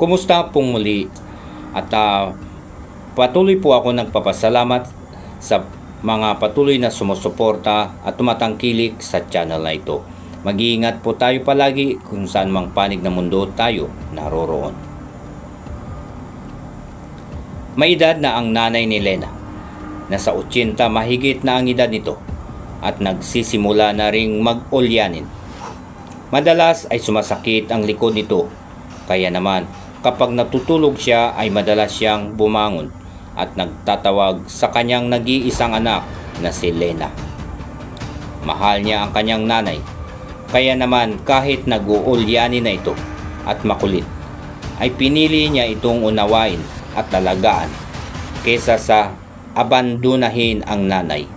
Kumusta pong muli? At patuloy po ako nagpapasalamat sa mga patuloy na sumusuporta at tumatangkilik sa channel na ito. Mag-iingat po tayo palagi kung saan mang panig ng mundo tayo naroroon. May edad na ang nanay ni Lena. Nasa 80 mahigit na ang edad nito at nagsisimula na ring mag-ulyanin. Madalas ay sumasakit ang likod nito, kaya naman kapag natutulog siya ay madalas siyang bumangon at nagtatawag sa kanyang nag-iisang anak na si Lena. Mahal niya ang kanyang nanay, kaya naman kahit nag-uulyanin na ito at makulit, ay pinili niya itong unawain at talagaan kesa sa abandonahin ang nanay.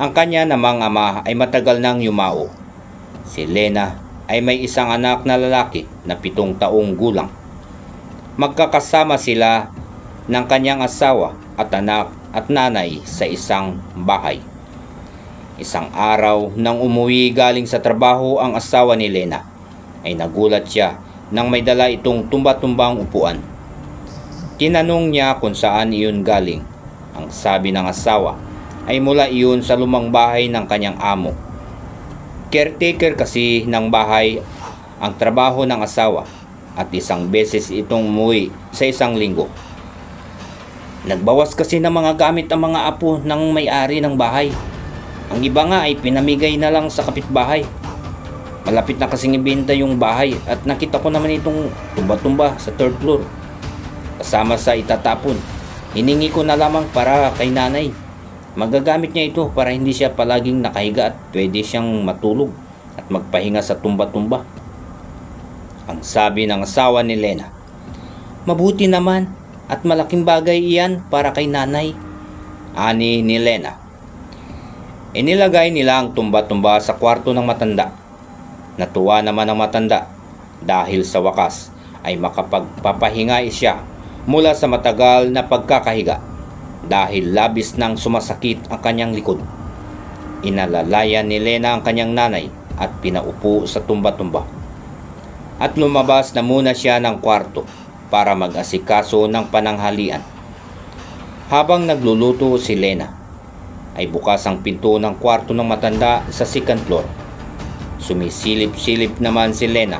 Ang kanya namang ama ay matagal nang yumao. Si Lena ay may isang anak na lalaki na 7 taong gulang. Magkakasama sila ng kanyang asawa at anak at nanay sa isang bahay. Isang araw nang umuwi galing sa trabaho ang asawa ni Lena, ay nagulat siya nang may dala itong tumba-tumbang upuan. Tinanong niya kung saan iyon galing. Ang sabi ng asawa ay mula iyon sa lumang bahay ng kanyang amo. Caretaker kasi ng bahay ang trabaho ng asawa at isang beses itong umuwi sa isang linggo. Nagbawas kasi ng mga gamit ang mga apo ng may-ari ng bahay. Ang iba nga ay pinamigay na lang sa kapitbahay. Malapit na kasing ibenta yung bahay at nakita ko naman itong tumba-tumba sa 3rd floor. Kasama sa itatapon, hiningi ko na lamang para kay nanay. Magagamit niya ito para hindi siya palaging nakahiga at pwede siyang matulog at magpahinga sa tumba-tumba. Ang sabi ng asawa ni Lena, "Mabuti naman at malaking bagay iyan para kay nanay," ani ni Lena. Inilagay nila ang tumba-tumba sa kwarto ng matanda. Natuwa naman ang matanda dahil sa wakas ay makapagpapahinga siya mula sa matagal na pagkakahiga dahil labis nang sumasakit ang kanyang likod. Inalalayan ni Lena ang kanyang nanay at pinaupo sa tumba-tumba. At lumabas na muna siya ng kwarto para mag-asikaso ng pananghalian. Habang nagluluto si Lena, ay bukas ang pinto ng kwarto ng matanda sa 2nd floor. Sumisilip-silip naman si Lena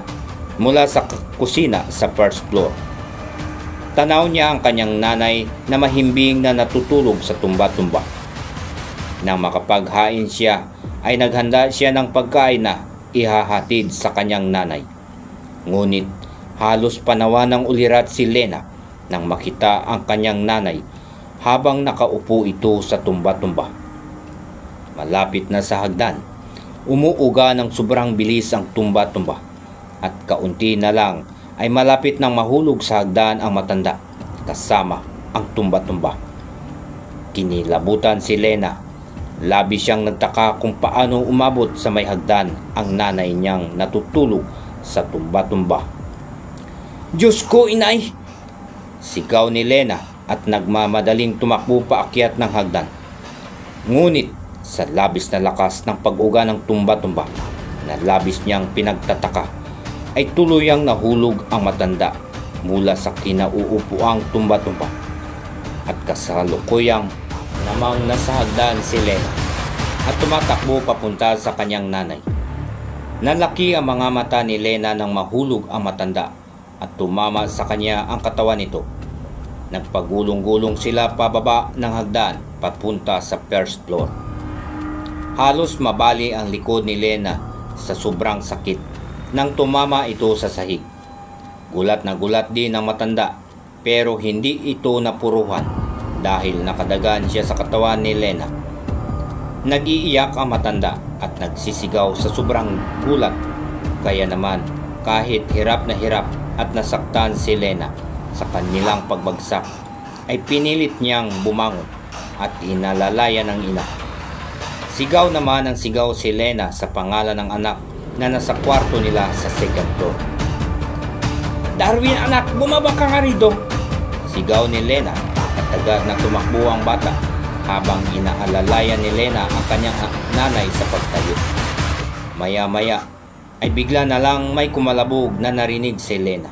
mula sa kusina sa 1st floor. Tanaw niya ang kanyang nanay na mahimbing na natutulog sa tumba-tumba. Nang makapaghain siya, ay naghanda siya ng pagkain na ihahatid sa kanyang nanay. Ngunit halos panawa ng ulirat si Lena nang makita ang kanyang nanay habang nakaupo ito sa tumba-tumba. Malapit na sa hagdan, umuuga ng sobrang bilis ang tumba-tumba at kaunti na lang ay malapit nang mahulog sa hagdan ang matanda kasama ang tumba-tumba. Kinilabutan si Lena. Labis siyang nagtaka kung paano umabot sa may hagdan ang nanay niyang natutulog sa tumba-tumba. "Diyos ko, inay!" sigaw ni Lena at nagmamadaling tumakbo paakyat ng hagdan. Ngunit sa labis na lakas ng pag-uga ng tumba-tumba na labis niyang pinagtataka, ay tuluyang nahulog ang matanda mula sa kinauupuang tumba-tumba. At kasalukuyang namang nasa hagdan si Lena at tumatakbo papunta sa kanyang nanay. Nalaki ang mga mata ni Lena nang mahulog ang matanda at tumama sa kanya ang katawan nito. Nagpagulong-gulong sila pababa ng hagdan papunta sa 1st floor. Halos mabali ang likod ni Lena sa sobrang sakit nang tumama ito sa sahig. Gulat na gulat din ang matanda pero hindi ito napuruhan dahil nakadagan siya sa katawan ni Lena. Nag-iiyak ang matanda at nagsisigaw sa sobrang gulat, kaya naman kahit hirap na hirap at nasaktan si Lena sa kanilang pagbagsak, ay pinilit niyang bumangon at inalalayan ng ina. Sigaw naman ang sigaw si Lena sa pangalan ng anak na nasa kwarto nila sa 2nd floor. "Darwin, anak, bumaba ka nga rito!" sigaw ni Lena at agad na tumakbo ang bata habang inaalalayan ni Lena ang kanyang nanay sa pagtayo. Maya-maya ay bigla na lang may kumalabog na narinig si Lena.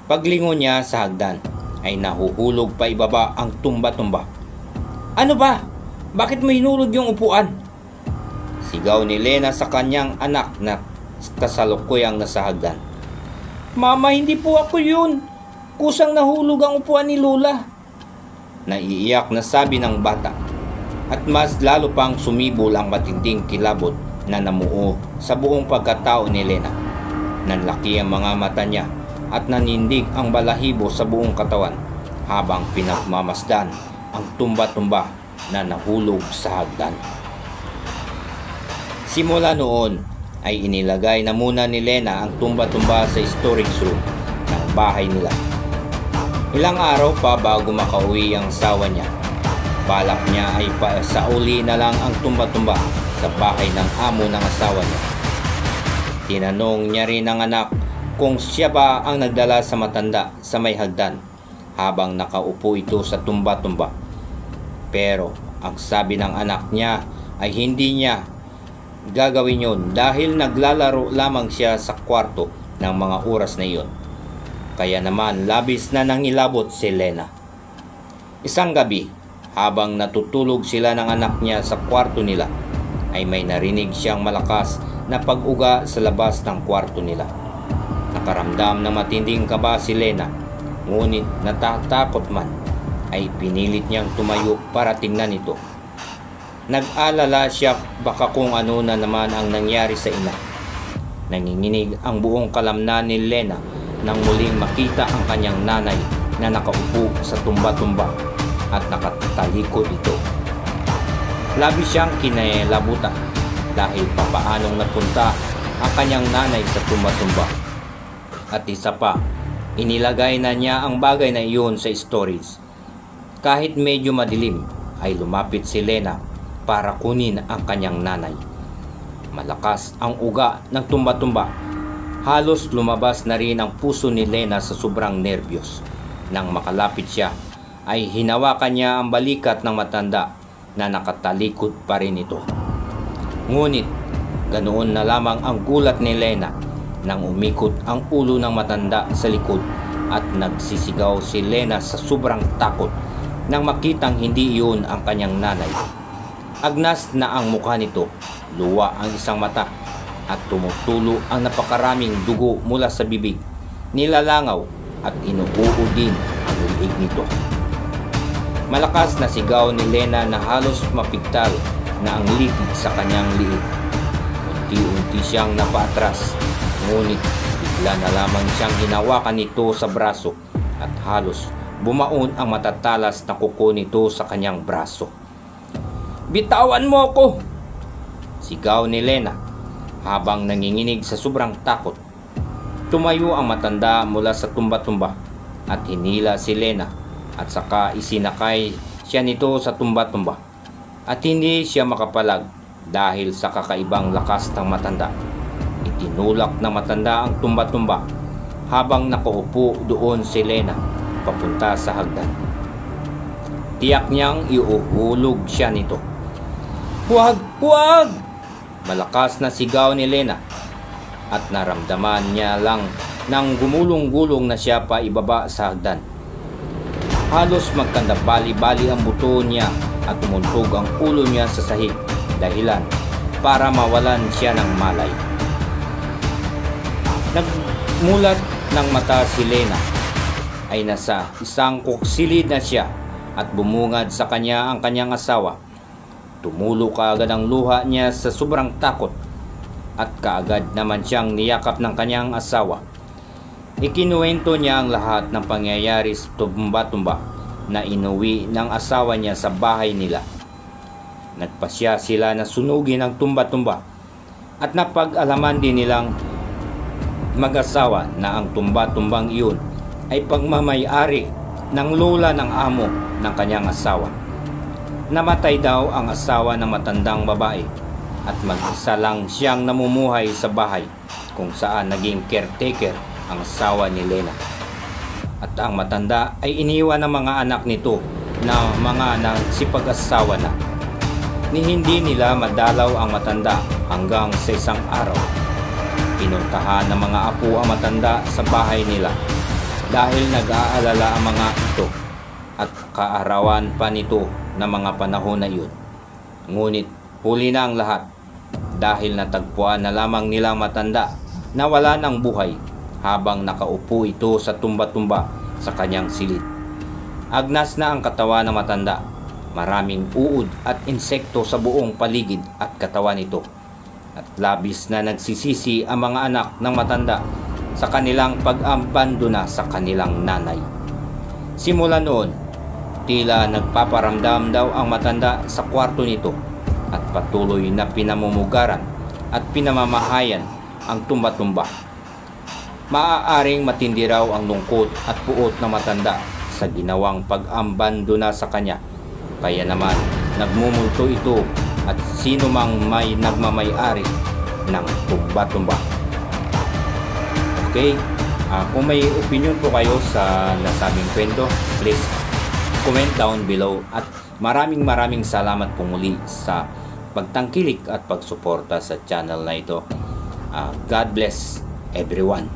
Paglingon niya sa hagdan ay nahuhulog pa ibaba ang tumba-tumba. "Ano ba? Bakit mo hinulog yung upuan?" Sigaw ni Lena sa kanyang anak na kasalukuyang nasa hagdan. "Mama, hindi po ako yun. Kusang nahulog ang upuan ni Lola." Naiiyak na sabi ng bata. At mas lalo pang sumibol ang matinding kilabot na namuo sa buong pagkatao ni Lena. Nanlaki ang mga mata niya at nanindig ang balahibo sa buong katawan habang pinagmamasdan ang tumba-tumba na nahulog sa hagdan. Simula noon ay inilagay na muna ni Lena ang tumba-tumba sa storage room ng bahay nila. Ilang araw pa bago makauwi ang asawa niya. Balak niya ay pasauli na lang ang tumba-tumba sa bahay ng amo ng asawa niya. Tinanong niya rin ang anak kung siya ba ang nagdala sa matanda sa may hagdan habang nakaupo ito sa tumba-tumba. Pero ang sabi ng anak niya ay hindi niya gagawin yun dahil naglalaro lamang siya sa kwarto ng mga oras na iyon. Kaya naman labis na nangilabot si Lena. Isang gabi, habang natutulog sila ng anak niya sa kwarto nila, ay may narinig siyang malakas na pag-uga sa labas ng kwarto nila. Nakaramdam ng matinding kaba si Lena, ngunit natatakot man, ay pinilit niyang tumayo para tingnan ito. Nag-alala siya baka kung ano na naman ang nangyari sa ina. Nanginginig ang buong kalamnan ni Lena nang muling makita ang kanyang nanay na nakaupo sa tumba-tumba at nakatalikod ito. Labis siyang kinalabutan dahil papaanong napunta ang kanyang nanay sa tumba-tumba. At isa pa, inilagay na niya ang bagay na iyon sa storage. Kahit medyo madilim ay lumapit si Lena para kunin ang kanyang nanay. Malakas ang uga ng tumba-tumba. Halos lumabas na rin ang puso ni Lena sa sobrang nerbiyos. Nang makalapit siya, ay hinawakan niya ang balikat ng matanda na nakatalikod pa rin ito. Ngunit ganoon na lamang ang gulat ni Lena nang umikot ang ulo ng matanda sa likod at nagsisigaw si Lena sa sobrang takot nang makitang hindi iyon ang kanyang nanay. Agnas na ang mukha nito, luwa ang isang mata at tumutulo ang napakaraming dugo mula sa bibig, nilalangaw at inuuod din ang liig nito. Malakas na sigaw ni Lena na halos mapigtal na ang litid sa kanyang liig. Unti-unti siyang napaatras, ngunit bigla na lamang siyang hinawakan nito sa braso at halos bumaon ang matatalas na kuko nito sa kanyang braso. "Bitawan mo ako!" sigaw ni Lena habang nanginginig sa sobrang takot. Tumayo ang matanda mula sa tumba-tumba at hinila si Lena at saka isinakay siya nito sa tumba-tumba. At hindi siya makapalag dahil sa kakaibang lakas ng matanda. Itinulak ng matanda ang tumba-tumba habang nakaupo doon si Lena papunta sa hagdan. Tiyak niyang iuhulog siya nito. "Huwag! Huwag!" Malakas na sigaw ni Lena at naramdaman niya lang nang gumulong-gulong na siya pa ibaba sa hagdan. Halos magkandabali-bali ang buto niya at tumuntog ang ulo niya sa sahig, dahilan para mawalan siya ng malay. Nagmulat ng mata si Lena ay nasa isang kuksilid na siya at bumungad sa kanya ang kanyang asawa. Tumulo kaagad ang luha niya sa sobrang takot at kaagad naman siyang niyakap ng kanyang asawa. Ikinuwento niya ang lahat ng pangyayari sa tumba-tumba na inuwi ng asawa niya sa bahay nila. Nagpasya sila na sunugin ang tumba-tumba at napag-alaman din nilang mag-asawa na ang tumba-tumbang iyon ay pagmamay-ari ng lola ng amo ng kanyang asawa. Namatay daw ang asawa ng matandang babae at mag-isa lang siyang namumuhay sa bahay kung saan naging caretaker ang asawa ni Lena. At ang matanda ay iniwan ng mga anak nito na mga nagsipag-asawa na. Ni hindi nila madalaw ang matanda hanggang sa isang araw. Pinuntahan ng mga apo ang matanda sa bahay nila. dahil nag-aalala ang mga ito at kaarawan pa nito na mga panahon na iyon. Ngunit huli na ang lahat dahil natagpuan na lamang nilang matanda na wala ng buhay habang nakaupo ito sa tumba-tumba sa kanyang silid. Agnas na ang katawan ng matanda. Maraming uod at insekto sa buong paligid at katawan nito. At labis na nagsisisi ang mga anak ng matanda sa kanilang pag-abandona sa kanilang nanay. Simula noon, tila nagpaparamdam daw ang matanda sa kwarto nito at patuloy na pinamumugaran at pinamamahayan ang tumba-tumba. Maaaring matindi raw ang lungkot at puot ng matanda sa ginawang pag-abandona sa kanya. Kaya naman, nagmumulto ito at sino mang may nagmamay-ari ng tumba-tumba. Okay? Kung may opinion po kayo sa nasabing kwento, please comment down below. At maraming salamat po muli sa pagtangkilik at pagsuporta sa channel na ito. God bless everyone.